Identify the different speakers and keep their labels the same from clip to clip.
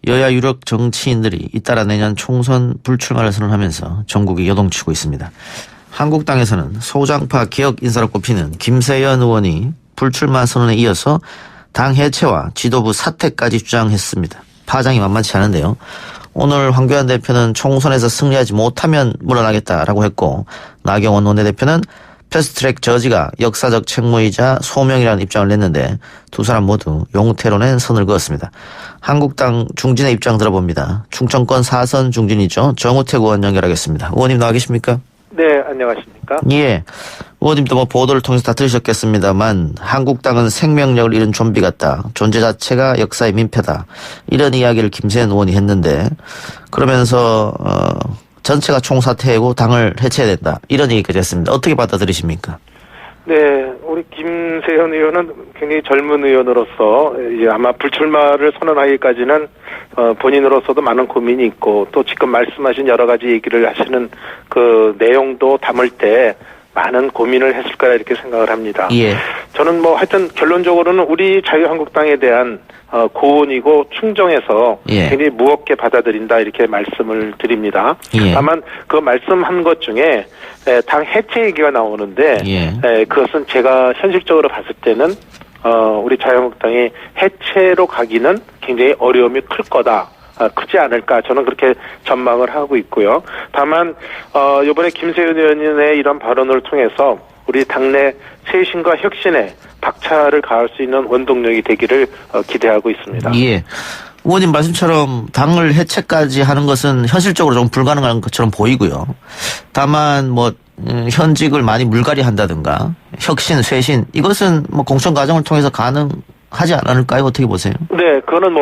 Speaker 1: 여야 유력 정치인들이 잇따라 내년 총선 불출마를 선언하면서 전국이 요동치고 있습니다. 한국당에서는 소장파 개혁 인사로 꼽히는 김세연 의원이 불출마 선언에 이어서 당 해체와 지도부 사퇴까지 주장했습니다. 파장이 만만치 않은데요. 오늘 황교안 대표는 총선에서 승리하지 못하면 물러나겠다라고 했고, 나경원 원내대표는 패스트트랙 저지가 역사적 책무이자 소명이라는 입장을 냈는데 두 사람 모두 용태론에 선을 그었습니다. 한국당 중진의 입장 들어봅니다. 충청권 4선 중진이죠. 정우택 의원 연결하겠습니다. 의원님 나와 계십니까?
Speaker 2: 네, 안녕하십니까?
Speaker 1: 예. 의원님도 뭐 보도를 통해서 다 들으셨겠습니다만 한국당은 생명력을 잃은 좀비 같다. 존재 자체가 역사의 민폐다. 이런 이야기를 김세연 의원이 했는데, 그러면서 전체가 총사퇴하고 당을 해체해야 된다. 이런 얘기까지 했습니다. 어떻게 받아들이십니까?
Speaker 2: 네, 우리 김세현 의원은 굉장히 젊은 의원으로서 이제 아마 불출마를 선언하기까지는 본인으로서도 많은 고민이 있고, 또 지금 말씀하신 여러 가지 얘기를 하시는 그 내용도 담을 때 많은 고민을 했을 거라 이렇게 생각을 합니다.
Speaker 1: 예.
Speaker 2: 저는 뭐 하여튼 결론적으로는 우리 자유한국당에 대한 고언이고 충정해서
Speaker 1: 예.
Speaker 2: 굉장히 무겁게 받아들인다 이렇게 말씀을 드립니다.
Speaker 1: 예.
Speaker 2: 다만 그 말씀한 것 중에 당 해체 얘기가 나오는데
Speaker 1: 예.
Speaker 2: 그것은 제가 현실적으로 봤을 때는 우리 자유한국당이 해체로 가기는 굉장히 어려움이 클 거다. 크지 않을까, 저는 그렇게 전망을 하고 있고요. 다만 이번에 김세윤 의원의 이런 발언을 통해서 우리 당내 쇄신과 혁신에 박차를 가할 수 있는 원동력이 되기를 기대하고 있습니다.
Speaker 1: 예. 의원님 말씀처럼 당을 해체까지 하는 것은 현실적으로 좀 불가능한 것처럼 보이고요. 다만 뭐 현직을 많이 물갈이 한다든가 혁신, 쇄신, 이것은 뭐 공천 과정을 통해서 가능하지 않을까요? 어떻게 보세요?
Speaker 2: 네, 그거는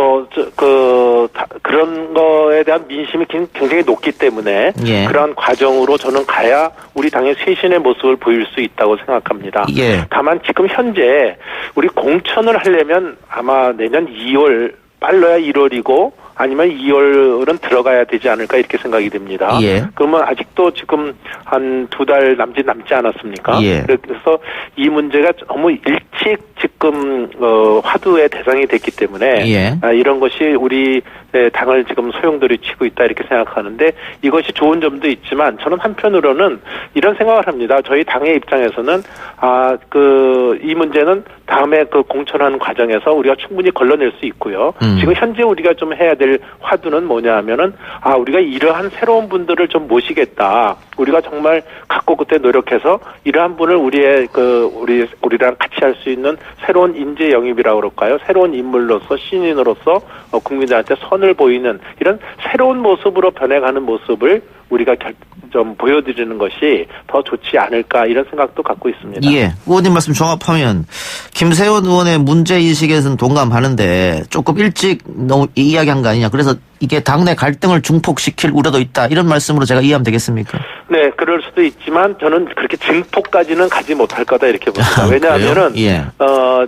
Speaker 2: 그런 거에 대한 민심이 굉장히 높기 때문에
Speaker 1: 예.
Speaker 2: 그러한 과정으로 저는 가야 우리 당의 쇄신의 모습을 보일 수 있다고 생각합니다.
Speaker 1: 예.
Speaker 2: 다만 지금 현재 우리 공천을 하려면 아마 내년 2월, 빨라야 1월이고 아니면 2월은 들어가야 되지 않을까 이렇게 생각이 됩니다.
Speaker 1: 예.
Speaker 2: 그러면 아직도 지금 한 2달 남지 않았습니까?
Speaker 1: 예.
Speaker 2: 그래서 이 문제가 너무 일찍 지금 화두의 대상이 됐기 때문에
Speaker 1: 예.
Speaker 2: 이런 것이 우리 당을 지금 소용돌이 치고 있다 이렇게 생각하는데, 이것이 좋은 점도 있지만 저는 한편으로는 이런 생각을 합니다. 저희 당의 입장에서는 이 문제는 다음에 그 공천하는 과정에서 우리가 충분히 걸러낼 수 있고요. 지금 현재 우리가 좀 해야 될 화두는 뭐냐 하면은 우리가 이러한 새로운 분들을 좀 모시겠다. 우리가 정말 갖고 그때 노력해서 이러한 분을 우리랑 같이 할 수 있는 새로운 인재 영입이라고 그럴까요? 새로운 인물로서 신인으로서 국민들한테 선을 보이는 이런 새로운 모습으로 변해가는 모습을 우리가 좀 보여드리는 것이 더 좋지 않을까 이런 생각도 갖고 있습니다.
Speaker 1: 예. 의원님 말씀 종합하면 김세원 의원의 문제인식에서는 동감하는데 조금 일찍 너무 이야기한 거 아니냐. 그래서 이게 당내 갈등을 중폭시킬 우려도 있다. 이런 말씀으로 제가 이해하면 되겠습니까?
Speaker 2: 네, 그럴 수도 있지만 저는 그렇게 증폭까지는 가지 못할 거다 이렇게 봅니다. 왜냐하면은
Speaker 1: 예.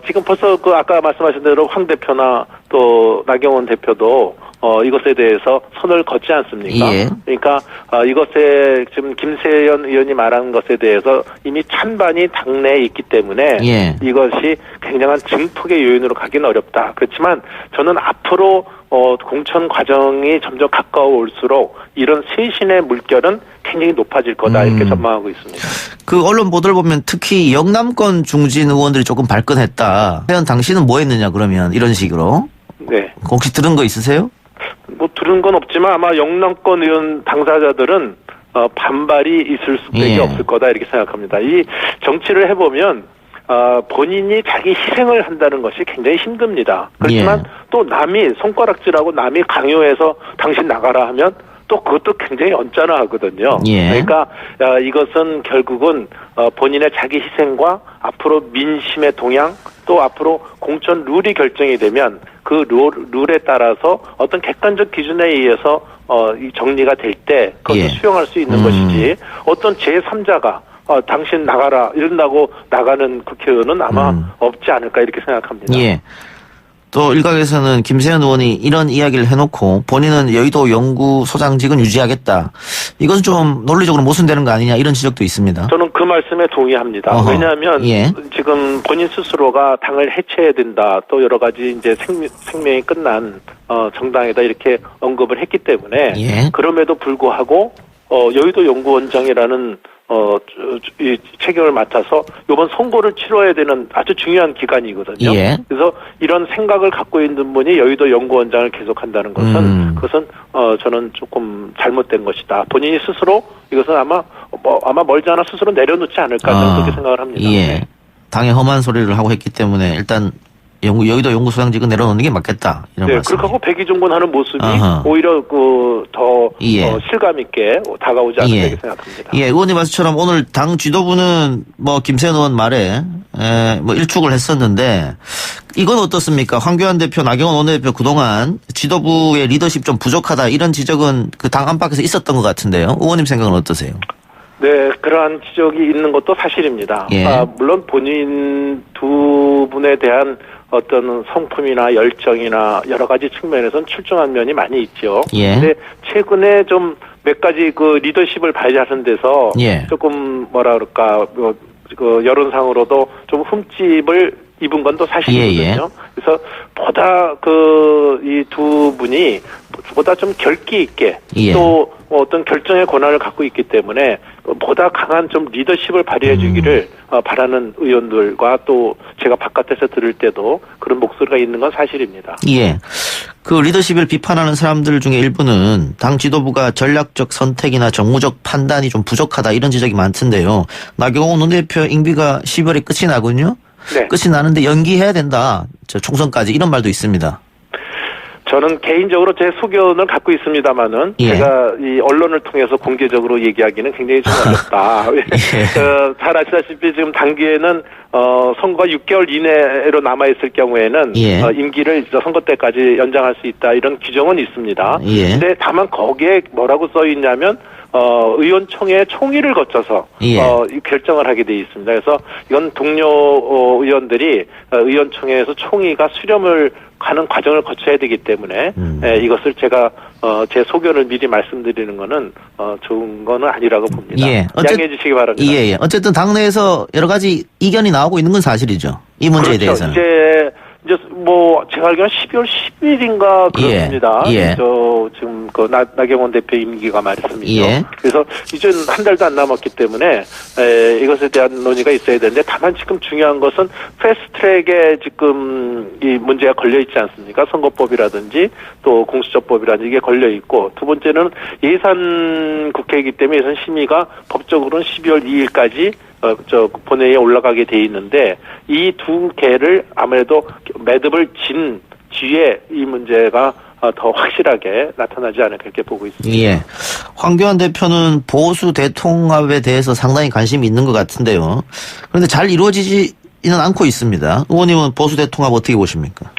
Speaker 2: 지금 벌써 아까 말씀하신 대로 황 대표나 또 나경원 대표도 이것에 대해서 선을 걷지 않습니까?
Speaker 1: 예.
Speaker 2: 그러니까 이것에 지금 김세연 의원이 말한 것에 대해서 이미 찬반이 당내에 있기 때문에
Speaker 1: 예.
Speaker 2: 이것이 굉장한 증폭의 요인으로 가기는 어렵다. 그렇지만 저는 앞으로 공천 과정이 점점 가까워올수록 이런 쇄신의 물결은 굉장히 높아질 거다 이렇게 전망하고 있습니다.
Speaker 1: 그 언론 보도를 보면 특히 영남권 중진 의원들이 조금 발끈했다. 세연 당신은 뭐 했느냐 그러면 이런 식으로.
Speaker 2: 네.
Speaker 1: 혹시 들은 거 있으세요?
Speaker 2: 뭐 들은 건 없지만 아마 영남권 의원 당사자들은 반발이 있을 수밖에
Speaker 1: 예.
Speaker 2: 없을 거다 이렇게 생각합니다. 이 정치를 해보면 본인이 자기 희생을 한다는 것이 굉장히 힘듭니다. 그렇지만
Speaker 1: 예.
Speaker 2: 또 남이 손가락질하고 남이 강요해서 당신 나가라 하면 또 그것도 굉장히 언짢아하거든요.
Speaker 1: 예.
Speaker 2: 그러니까 이것은 결국은 본인의 자기 희생과 앞으로 민심의 동향 또 앞으로 공천 룰이 결정이 되면 그 룰에 따라서 어떤 객관적 기준에 의해서 이 정리가 될 때 그것을
Speaker 1: 예.
Speaker 2: 수용할 수 있는 것이지 어떤 제3자가 당신 나가라 이런다고 나가는 국회의원은 아마 없지 않을까 이렇게 생각합니다.
Speaker 1: 예. 또 일각에서는 김세현 의원이 이런 이야기를 해놓고 본인은 여의도 연구소장직은 유지하겠다. 이건 좀 논리적으로 모순되는 거 아니냐 이런 지적도 있습니다.
Speaker 2: 저는 그 말씀에 동의합니다.
Speaker 1: 어허.
Speaker 2: 왜냐하면
Speaker 1: 예.
Speaker 2: 지금 본인 스스로가 당을 해체해야 된다. 또 여러 가지 이제 생명이 끝난 정당이다 이렇게 언급을 했기 때문에
Speaker 1: 예.
Speaker 2: 그럼에도 불구하고 여의도 연구원장이라는 이 책임을 맡아서 이번 선거를 치러야 되는 아주 중요한 기간이거든요.
Speaker 1: 예.
Speaker 2: 그래서 이런 생각을 갖고 있는 분이 여의도 연구원장을 계속한다는 것은 그것은 저는 조금 잘못된 것이다. 본인이 스스로 이것은 아마 멀지 않아 스스로 내려놓지 않을까 저는 그렇게 생각을 합니다.
Speaker 1: 예.
Speaker 2: 네.
Speaker 1: 당의 험한 소리를 하고 했기 때문에 일단 여의도 연구소장직은 내려놓는 게 맞겠다. 이런
Speaker 2: 네,
Speaker 1: 말씀.
Speaker 2: 그렇게 하고 백의종군 하는 모습이
Speaker 1: 어허.
Speaker 2: 오히려 더
Speaker 1: 예.
Speaker 2: 실감 있게 다가오지 않을까
Speaker 1: 예.
Speaker 2: 이렇게 생각합니다.
Speaker 1: 예, 의원님 말씀처럼 오늘 당 지도부는 김세현 의원 말에 일축을 했었는데 이건 어떻습니까? 황교안 대표, 나경원 원내대표 그동안 지도부의 리더십 좀 부족하다 이런 지적은 그 당 안팎에서 있었던 것 같은데요. 의원님 생각은 어떠세요?
Speaker 2: 네, 그러한 지적이 있는 것도 사실입니다.
Speaker 1: 예.
Speaker 2: 물론 본인 두 분에 대한 어떤 성품이나 열정이나 여러 가지 측면에서는 출중한 면이 많이 있죠.
Speaker 1: 예.
Speaker 2: 근데 최근에 좀 몇 가지 그 리더십을 발휘하는 데서
Speaker 1: 예.
Speaker 2: 조금 그 여론상으로도 좀 흠집을 입은 건 또 사실이거든요.
Speaker 1: 예, 예.
Speaker 2: 그래서 보다 이 두 분이 보다 좀 결기 있게
Speaker 1: 예.
Speaker 2: 또 어떤 결정의 권한을 갖고 있기 때문에 보다 강한 좀 리더십을 발휘해 주기를 바라는 의원들과 또 제가 바깥에서 들을 때도 그런 목소리가 있는 건 사실입니다.
Speaker 1: 예. 그 리더십을 비판하는 사람들 중에 일부는 당 지도부가 전략적 선택이나 정무적 판단이 좀 부족하다 이런 지적이 많던데요. 나경원 원내대표 임기가 12월에 끝이 나군요.
Speaker 2: 네.
Speaker 1: 끝이 나는데 연기해야 된다. 총선까지 이런 말도 있습니다.
Speaker 2: 저는 개인적으로 제 소견을 갖고 있습니다만은
Speaker 1: 예.
Speaker 2: 제가 이 언론을 통해서 공개적으로 얘기하기는 굉장히 좀 어렵다. 잘 아시다시피 지금 당기에는 선거가 6개월 이내로 남아 있을 경우에는
Speaker 1: 예.
Speaker 2: 임기를 선거 때까지 연장할 수 있다 이런 규정은 있습니다.
Speaker 1: 예.
Speaker 2: 근데 다만 거기에 뭐라고 써 있냐면 의원총회 총의를 거쳐서
Speaker 1: 예.
Speaker 2: 결정을 하게 돼 있습니다. 그래서 이건 동료 의원들이 의원총회에서 총의가 수렴을 가는 과정을 거쳐야 되기 때문에 이것을 제가 제 소견을 미리 말씀드리는 거는 좋은 거는 아니라고 봅니다.
Speaker 1: 예.
Speaker 2: 양해해 주시기 바랍니다.
Speaker 1: 예. 어쨌든 당내에서 여러 가지 이견이 나오고 있는 건 사실이죠. 이 문제에
Speaker 2: 그렇죠.
Speaker 1: 대해서는.
Speaker 2: 이제 제가 알기로는 12월 10일인가 그렇습니다.
Speaker 1: 예.
Speaker 2: 지금 나경원 대표 임기가 말씀이죠.
Speaker 1: 예.
Speaker 2: 그래서 이제 한 달도 안 남았기 때문에 이것에 대한 논의가 있어야 되는데 다만 지금 중요한 것은 패스트트랙에 지금 이 문제가 걸려 있지 않습니까? 선거법이라든지 또 공수처법이라든지 이게 걸려 있고 두 번째는 예산 국회이기 때문에 예산 심의가 법적으로는 12월 2일까지 본회의에 올라가게 돼 있는데 이 두 개를 아무래도 매듭을 진 뒤에 이 문제가 더 확실하게 나타나지 않을까 이렇게 보고 있습니다.
Speaker 1: 예. 황교안 대표는 보수 대통합에 대해서 상당히 관심이 있는 것 같은데요. 그런데 잘 이루어지지는 않고 있습니다. 의원님은 보수 대통합 어떻게 보십니까?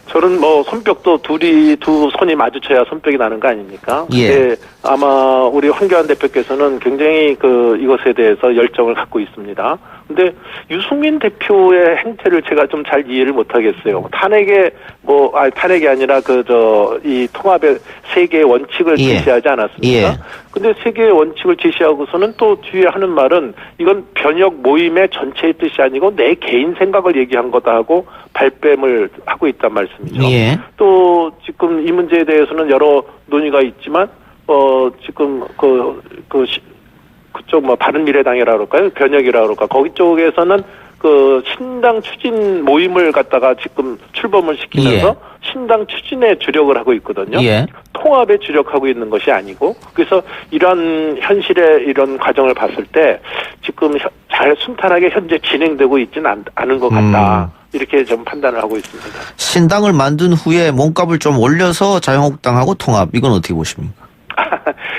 Speaker 2: 저는 손뼉도 두 손이 마주쳐야 손뼉이 나는 거 아닙니까?
Speaker 1: 예.
Speaker 2: 근데 아마 우리 황교안 대표께서는 굉장히 이것에 대해서 열정을 갖고 있습니다. 근데 유승민 대표의 행태를 제가 좀 잘 이해를 못 하겠어요. 탄핵이 아니라 이 통합의 세 개의 원칙을
Speaker 1: 예.
Speaker 2: 제시하지 않았습니까?
Speaker 1: 예.
Speaker 2: 근데 세 개의 원칙을 제시하고서는 또 뒤에 하는 말은 이건 변혁 모임의 전체의 뜻이 아니고 내 개인 생각을 얘기한 거다 하고 발뺌을 하고 있단 말씀이죠.
Speaker 1: 예.
Speaker 2: 또 지금 이 문제에 대해서는 여러 논의가 있지만 지금 그쪽 바른미래당이라 그럴까요? 변혁이라 그럴까? 거기 쪽에서는 신당 추진 모임을 갖다가 지금 출범을 시키면서 신당 추진에 주력을 하고 있거든요.
Speaker 1: 예.
Speaker 2: 통합에 주력하고 있는 것이 아니고 그래서 이런 현실의 이런 과정을 봤을 때 지금 잘 순탄하게 현재 진행되고 있지는 않은 것 같다. 이렇게 좀 판단을 하고 있습니다.
Speaker 1: 신당을 만든 후에 몸값을 좀 올려서 자유한국당하고 통합 이건 어떻게 보십니까?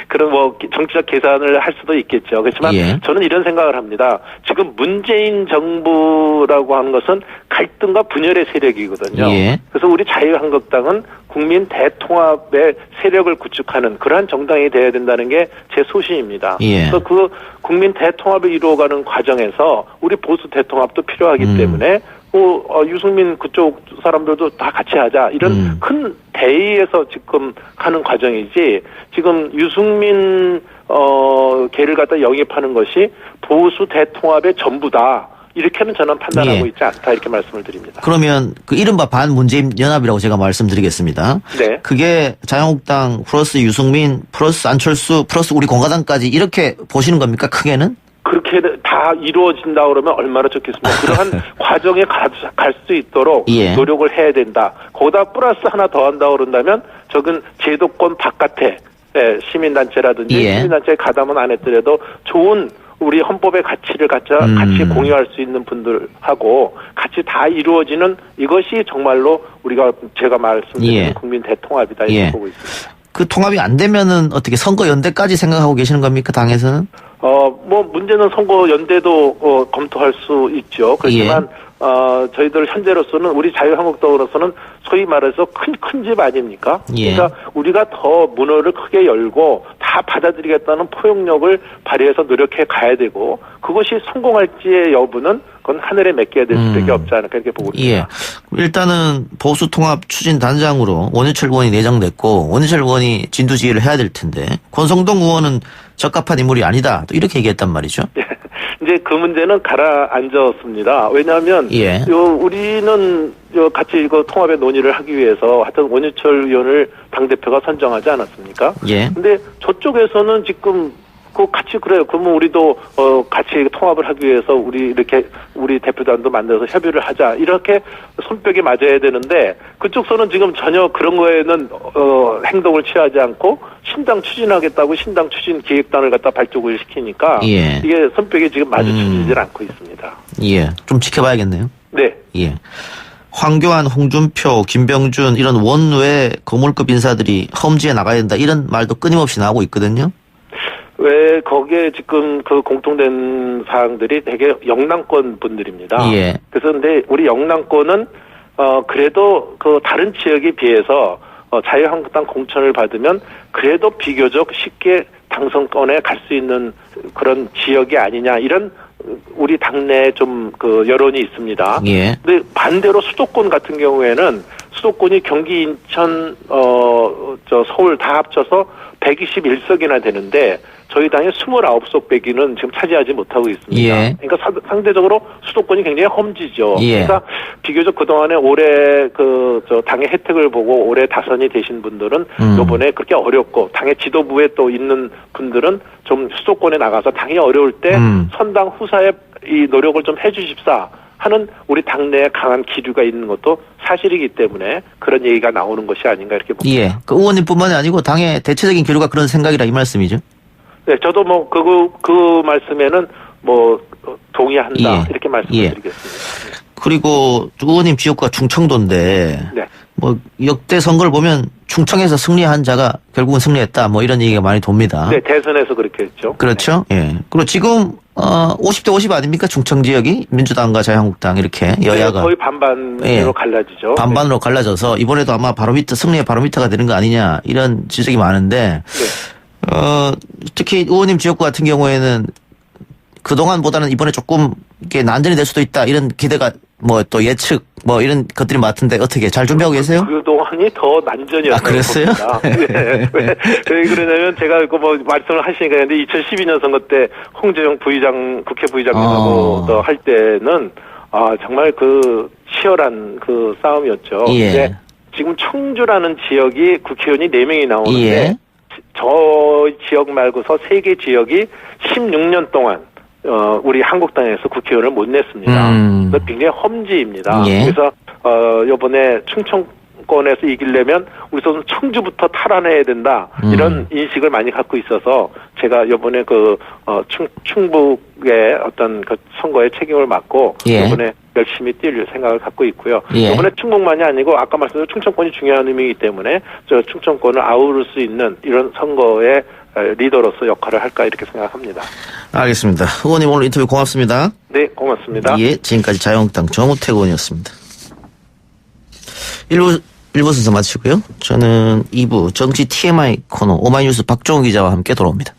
Speaker 2: 그런 정치적 계산을 할 수도 있겠죠. 그렇지만
Speaker 1: 예.
Speaker 2: 저는 이런 생각을 합니다. 지금 문재인 정부라고 하는 것은 갈등과 분열의 세력이거든요.
Speaker 1: 예.
Speaker 2: 그래서 우리 자유한국당은 국민 대통합의 세력을 구축하는 그러한 정당이 되어야 된다는 게 제 소신입니다.
Speaker 1: 예.
Speaker 2: 그래서 국민 대통합을 이루어가는 과정에서 우리 보수 대통합도 필요하기 때문에 유승민 그쪽 사람들도 다 같이 하자 이런 큰 대의에서 지금 하는 과정이지 지금 유승민 걔를 갖다 영입하는 것이 보수 대통합의 전부다. 이렇게는 저는 판단하고 있지 않다 이렇게 말씀을 드립니다.
Speaker 1: 그러면 그 이른바 반문재인 연합이라고 제가 말씀드리겠습니다.
Speaker 2: 네.
Speaker 1: 그게 자유한국당 플러스 유승민 플러스 안철수 플러스 우리 공화당까지 이렇게 보시는 겁니까? 크게는?
Speaker 2: 그렇게 다 이루어진다 그러면 얼마나 좋겠습니까? 그러한 과정에 갈 수 있도록 노력을 해야 된다. 거기다 플러스 하나 더 한다 그런다면 저건 제도권 바깥에 시민단체라든지 시민단체에 가담은 안 했더라도 좋은 우리 헌법의 가치를 같이 공유할 수 있는 분들하고 같이 다 이루어지는 이것이 정말로 제가 말씀드린 국민 대통합이다 이렇게 보고 있습니다.
Speaker 1: 그 통합이 안 되면은 어떻게 선거 연대까지 생각하고 계시는 겁니까 당에서는?
Speaker 2: 문제는 선거 연대도 검토할 수 있죠. 그렇지만 저희들 현재로서는 우리 자유한국당으로서는 소위 말해서 큰 집 아닙니까? 그러니까 우리가 더 문호를 크게 열고 다 받아들이겠다는 포용력을 발휘해서 노력해 가야 되고 그것이 성공할지의 여부는 그건 하늘에 맡겨야 될 수밖에 없지 않을까 이렇게 보고 있습니다.
Speaker 1: 일단은 보수 통합 추진 단장으로 원유철 의원이 내정됐고 원유철 의원이 진두지휘를 해야 될 텐데 권성동 의원은 적합한 인물이 아니다. 또 이렇게 얘기했단 말이죠.
Speaker 2: 이제 그 문제는 가라앉았습니다. 왜냐하면 우리는 같이 이거 통합의 논의를 하기 위해서 하여튼 원유철 의원을 당대표가 선정하지 않았습니까? 근데 저쪽에서는 지금 같이 그래요. 그러면 우리도 같이 통합을 하기 위해서 우리 대표단도 만들어서 협의를 하자. 이렇게 손뼉이 맞아야 되는데 그쪽서는 지금 전혀 그런 거에는 행동을 취하지 않고 신당 추진하겠다고 신당 추진 기획단을 갖다 발족을 시키니까 이게 손뼉이 지금 마주치질 않고 있습니다.
Speaker 1: 좀 지켜봐야겠네요.
Speaker 2: 네.
Speaker 1: 황교안, 홍준표, 김병준 이런 원외 거물급 인사들이 험지에 나가야 된다. 이런 말도 끊임없이 나오고 있거든요.
Speaker 2: 왜 거기에 지금 그 공통된 사항들이 되게 영남권 분들입니다. 그래서 근데 우리 영남권은 그래도 그 다른 지역에 비해서 자유한국당 공천을 받으면 그래도 비교적 쉽게 당선권에 갈 수 있는 그런 지역이 아니냐 이런 우리 당내에 좀 그 여론이 있습니다. 근데 반대로 수도권 같은 경우에는 수도권이 경기, 인천, 서울 다 합쳐서 121석이나 되는데 저희 당의 29석 빼기는 지금 차지하지 못하고 있습니다. 그러니까 상대적으로 수도권이 굉장히 험지죠. 그러니까 비교적 그동안에 올해 당의 혜택을 보고 올해 다선이 되신 분들은 이번에 그렇게 어렵고 당의 지도부에 또 있는 분들은 좀 수도권에 나가서 당이 어려울 때 선당 후사에 이 노력을 좀 해주십사 하는 우리 당내에 강한 기류가 있는 것도 사실이기 때문에 그런 얘기가 나오는 것이 아닌가 이렇게 봅니다.
Speaker 1: 그 의원님뿐만이 아니고 당의 대체적인 기류가 그런 생각이라 이 말씀이죠.
Speaker 2: 네, 저도 그 말씀에는 동의한다 이렇게 말씀드리겠습니다.
Speaker 1: 그리고 의원님 지역구가 충청도인데 역대 선거를 보면 충청에서 승리한 자가 결국은 승리했다 이런 얘기가 많이 돕니다.
Speaker 2: 네, 대선에서 그렇게 했죠.
Speaker 1: 그렇죠. 그리고 지금 50대 50 아닙니까? 충청 지역이 민주당과 자유한국당 이렇게 여야가
Speaker 2: 거의 반반으로 갈라지죠.
Speaker 1: 반반으로 갈라져서 이번에도 아마 승리의 바로미터가 되는 거 아니냐 이런 지적이 많은데 특히 의원님 지역구 같은 경우에는 그동안보다는 이번에 조금 이렇게 난전이 될 수도 있다 이런 기대가 또 예측 이런 것들이 많던데 어떻게 잘 준비하고 계세요?
Speaker 2: 그동안이 더 난전이었어요.
Speaker 1: 그랬어요?
Speaker 2: 왜 그러냐면 제가 말씀을 하시니까 근데 2012년 선거 때 홍재영 국회 부의장님하고 할 때는 정말 그 치열한 그 싸움이었죠. 근데 지금 청주라는 지역이 국회의원이 4명이 나오는데 저 지역 말고서 3개 지역이 16년 동안 우리 한국당에서 국회의원을 못 냈습니다. 굉장히 험지입니다. 그래서 이번에 충청권에서 이기려면 우선은 청주부터 탈환해야 된다 이런 인식을 많이 갖고 있어서 제가 이번에 충북의 어떤 그 선거에 책임을 맡고 이번에 열심히 뛸 생각을 갖고 있고요. 이번에 충북만이 아니고 아까 말씀드린 충청권이 중요한 의미이기 때문에 저 충청권을 아우를 수 있는 이런 선거의 리더로서 역할을 할까 이렇게 생각합니다.
Speaker 1: 알겠습니다. 의원님 오늘 인터뷰 고맙습니다.
Speaker 2: 네, 고맙습니다.
Speaker 1: 지금까지 자유한국당 정우택 의원이었습니다. 1부 순서 마치고요. 저는 2부 정치 TMI 코너 오마이뉴스 박종훈 기자와 함께 돌아옵니다.